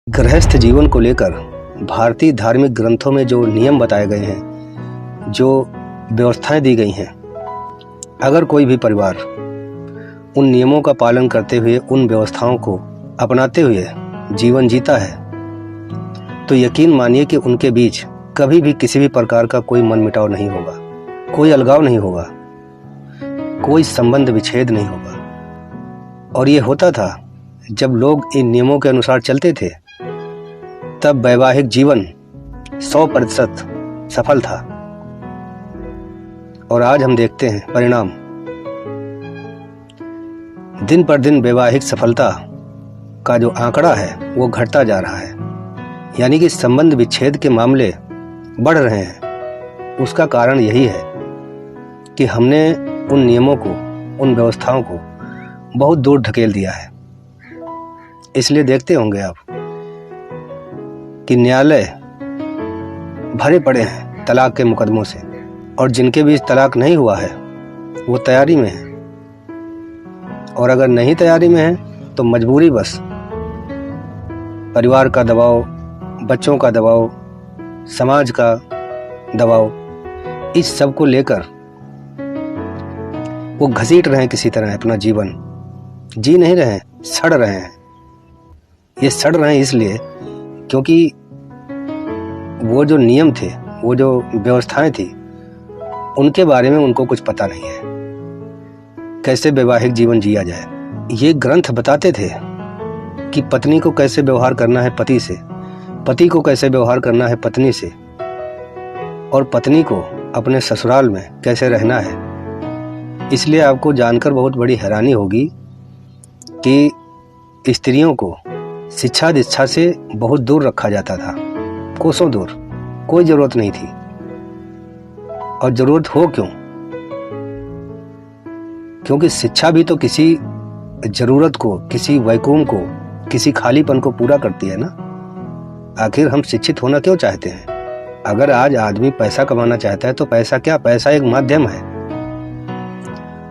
गृहस्थ जीवन को लेकर भारतीय धार्मिक ग्रंथों में जो नियम बताए गए हैं, जो व्यवस्थाएं दी गई हैं, अगर कोई भी परिवार उन नियमों का पालन करते हुए, उन व्यवस्थाओं को अपनाते हुए जीवन जीता है, तो यकीन मानिए कि उनके बीच कभी भी किसी भी प्रकार का कोई मनमुटाव नहीं होगा, कोई अलगाव नहीं होगा, कोई संबंध विच्छेद नहीं होगा। और ये होता था जब लोग इन नियमों के अनुसार चलते थे, तब वैवाहिक जीवन 100% सफल था। और आज हम देखते हैं परिणाम, दिन पर दिन वैवाहिक सफलता का जो आंकड़ा है वो घटता जा रहा है, यानी कि संबंध विच्छेद के मामले बढ़ रहे हैं। उसका कारण यही है कि हमने उन नियमों को, उन व्यवस्थाओं को बहुत दूर ढकेल दिया है। इसलिए देखते होंगे आप कि न्यायालय भरे पड़े हैं तलाक के मुकदमों से, और जिनके बीच तलाक नहीं हुआ है वो तैयारी में है, और अगर नहीं तैयारी में है तो मजबूरी बस, परिवार का दबाव, बच्चों का दबाव, समाज का दबाव, इस सब को लेकर वो घसीट रहे हैं किसी तरह अपना जीवन। जी नहीं रहे हैं, सड़ रहे हैं। ये सड़ रहे हैं इसलिए क्योंकि वो जो नियम थे, वो जो व्यवस्थाएं थी, उनके बारे में उनको कुछ पता नहीं है, कैसे वैवाहिक जीवन जिया जाए। ये ग्रंथ बताते थे कि पत्नी को कैसे व्यवहार करना है पति से, पति को कैसे व्यवहार करना है पत्नी से, और पत्नी को अपने ससुराल में कैसे रहना है। इसलिए आपको जानकर बहुत बड़ी हैरानी होगी कि स्त्रियों को शिक्षा दीक्षा से बहुत दूर रखा जाता था, कोसों दूर। कोई जरूरत नहीं थी, और जरूरत हो क्यों? क्योंकि शिक्षा भी तो किसी जरूरत को, किसी वैकुंठ को, किसी खालीपन को पूरा करती है ना। आखिर हम शिक्षित होना क्यों चाहते हैं? अगर आज आदमी पैसा कमाना चाहता है तो पैसा क्या, पैसा एक माध्यम है,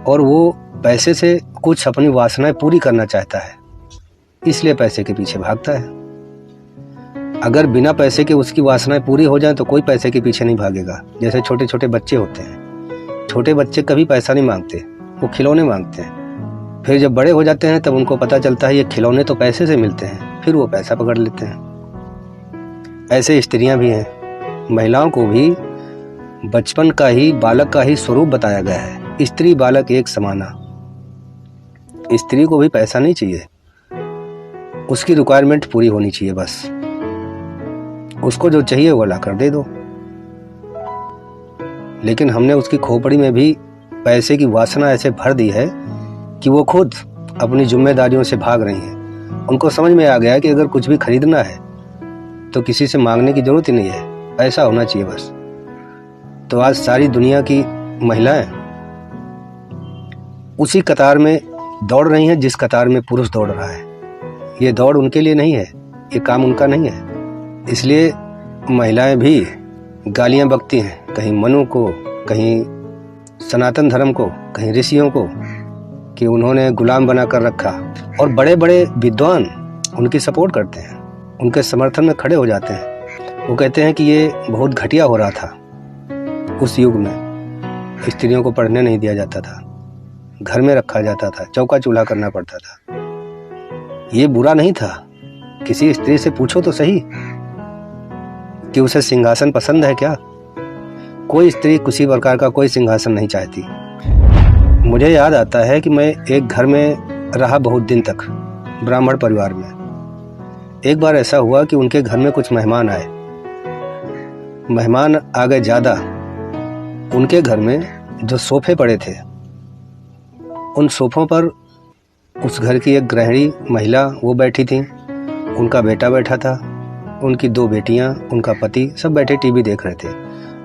और वो पैसे से कुछ अपनी वासनाएं पूरी करना चाहता है, इसलिए पैसे के पीछे भागता है। अगर बिना पैसे के उसकी वासनाएं पूरी हो जाएं तो कोई पैसे के पीछे नहीं भागेगा। जैसे छोटे छोटे बच्चे होते हैं, छोटे बच्चे कभी पैसा नहीं मांगते, वो खिलौने मांगते हैं। फिर जब बड़े हो जाते हैं तब उनको पता चलता है ये खिलौने तो पैसे से मिलते हैं, फिर वो पैसा पकड़ लेते हैं। ऐसे स्त्रियां भी हैं। महिलाओं को भी बचपन का ही, बालक का ही स्वरूप बताया गया है। स्त्री बालक एक समाना। स्त्री को भी पैसा नहीं चाहिए, उसकी रिक्वायरमेंट पूरी होनी चाहिए बस। उसको जो चाहिए वो ला कर दे दो। लेकिन हमने उसकी खोपड़ी में भी पैसे की वासना ऐसे भर दी है कि वो खुद अपनी जिम्मेदारियों से भाग रही हैं। उनको समझ में आ गया है कि अगर कुछ भी खरीदना है तो किसी से मांगने की जरूरत ही नहीं है, पैसा होना चाहिए बस। तो आज सारी दुनिया की महिलाएं उसी कतार में दौड़ रही हैं जिस कतार में पुरुष दौड़ रहा है। ये दौड़ उनके लिए नहीं है, ये काम उनका नहीं है। इसलिए महिलाएं भी गालियां बकती हैं, कहीं मनु को, कहीं सनातन धर्म को, कहीं ऋषियों को, कि उन्होंने गुलाम बना कर रखा। और बड़े बड़े विद्वान उनकी सपोर्ट करते हैं, उनके समर्थन में खड़े हो जाते हैं। वो कहते हैं कि ये बहुत घटिया हो रहा था उस युग में। स्त्रियों को पढ़ने नहीं दिया जाता था, घर में रखा जाता था, चौका चूल्हा करना पड़ता था। ये बुरा नहीं था। किसी स्त्री से पूछो तो सही कि उसे सिंहासन पसंद है क्या? कोई स्त्री किसी प्रकार का कोई सिंहासन नहीं चाहती। मुझे याद आता है कि मैं एक घर में रहा बहुत दिन तक, ब्राह्मण परिवार में। एक बार ऐसा हुआ कि उनके घर में कुछ मेहमान आए। मेहमान आ गए ज़्यादा। उनके घर में जो सोफे पड़े थे, उन सोफों पर उस घर की एक गृहिणी महिला वो बैठी थी, उनका बेटा बैठा था, उनकी 2 बेटियां, उनका पति, सब बैठे टीवी देख रहे थे।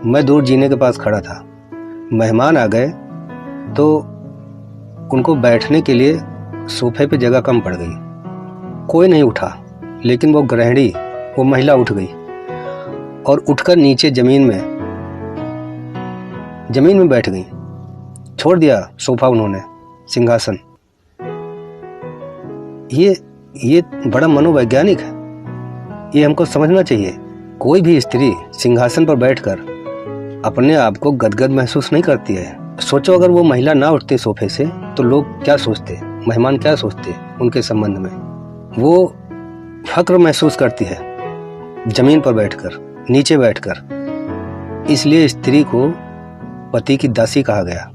मैं दूर जीने के पास खड़ा था। मेहमान आ गए तो उनको बैठने के लिए सोफे पे जगह कम पड़ गई। कोई नहीं उठा, लेकिन वो गृहिणी, वो महिला उठ गई और उठकर नीचे जमीन में बैठ गई। छोड़ दिया सोफा उन्होंने, सिंहासन। ये बड़ा मनोवैज्ञानिक है। ये हमको समझना चाहिए। कोई भी स्त्री सिंहासन पर बैठकर अपने आप को गदगद महसूस नहीं करती है। सोचो अगर वो महिला ना उठते सोफे से तो लोग क्या सोचते, मेहमान क्या सोचते उनके संबंध में। वो फक्र महसूस करती है जमीन पर बैठकर, नीचे बैठकर। इसलिए स्त्री को पति की दासी कहा गया,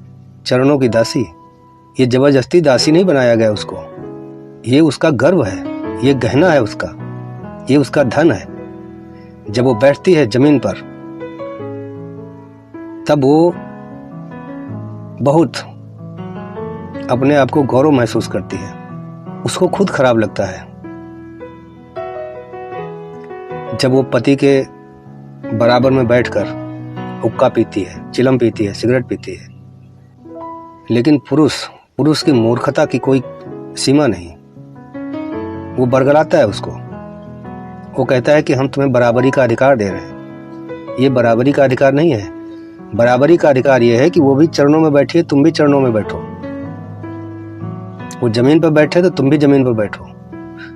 चरणों की दासी। ये जबरदस्ती दासी नहीं बनाया गया उसको, ये उसका गर्व है, ये गहना है उसका, ये उसका धन है। जब वो बैठती है जमीन पर तब वो बहुत अपने आप को गौरव महसूस करती है, उसको खुद खराब लगता है। जब वो पति के बराबर में बैठकर हुक्का पीती है, चिलम पीती है, सिगरेट पीती है। लेकिन पुरुष की मूर्खता की कोई सीमा नहीं। वो बरगलाता है उसको, वो कहता है कि हम तुम्हें बराबरी का अधिकार दे रहे हैं। ये बराबरी का अधिकार नहीं है। बराबरी का अधिकार ये है कि वो भी चरणों में बैठी है, तुम भी चरणों में बैठो। वो जमीन पर बैठे तो तुम भी जमीन पर बैठो।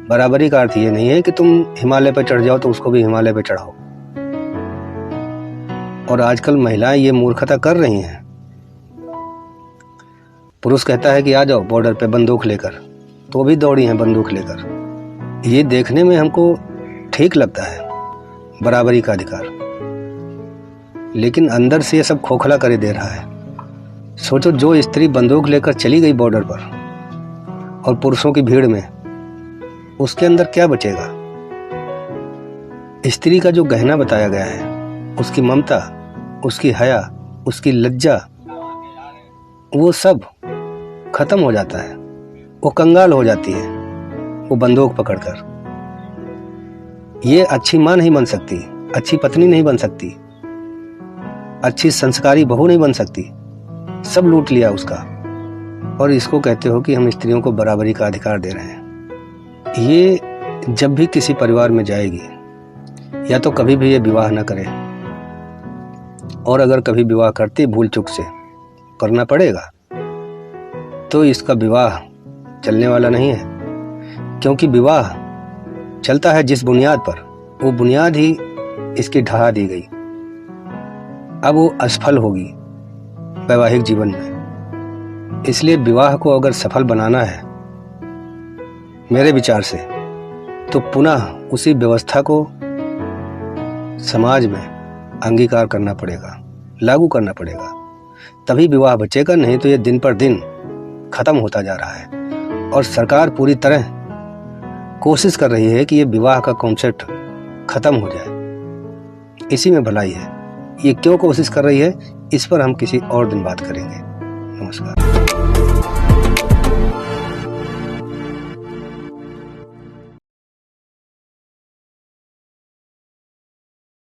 बराबरी का अर्थ ये नहीं है कि तुम हिमालय पर चढ़ जाओ तो उसको भी हिमालय पर चढ़ाओ। और आजकल महिलाएं ये मूर्खता कर रही हैं। पुरुष कहता है कि आ जाओ बॉर्डर पे बंदूक लेकर, तो भी दौड़ी हैं बंदूक लेकर। ये देखने में हमको ठीक लगता है बराबरी का अधिकार, लेकिन अंदर से ये सब खोखला करे दे रहा है। सोचो जो स्त्री बंदूक लेकर चली गई बॉर्डर पर और पुरुषों की भीड़ में, उसके अंदर क्या बचेगा? स्त्री का जो गहना बताया गया है, उसकी ममता, उसकी हया, उसकी लज्जा, वो सब खत्म हो जाता है। वो कंगाल हो जाती है वो बंदूक पकड़कर। ये अच्छी माँ नहीं बन सकती, अच्छी पत्नी नहीं बन सकती, अच्छी संस्कारी बहू नहीं बन सकती। सब लूट लिया उसका, और इसको कहते हो कि हम स्त्रियों को बराबरी का अधिकार दे रहे हैं। ये जब भी किसी परिवार में जाएगी, या तो कभी भी ये विवाह ना करे, और अगर कभी विवाह करती भूल चूक से करना पड़ेगा, तो इसका विवाह चलने वाला नहीं है। क्योंकि विवाह चलता है जिस बुनियाद पर, वो बुनियाद ही इसकी ढहा दी गई। अब वो असफल होगी वैवाहिक जीवन में। इसलिए विवाह को अगर सफल बनाना है मेरे विचार से, तो पुनः उसी व्यवस्था को समाज में अंगीकार करना पड़ेगा, लागू करना पड़ेगा, तभी विवाह बचेगा। नहीं तो ये दिन पर दिन खत्म होता जा रहा है। और सरकार पूरी तरह कोशिश कर रही है कि ये विवाह का कॉन्सेप्ट खत्म हो जाए। इसी में भलाई है। ये क्यों कोशिश कर रही है, इस पर हम किसी और दिन बात करेंगे। नमस्कार।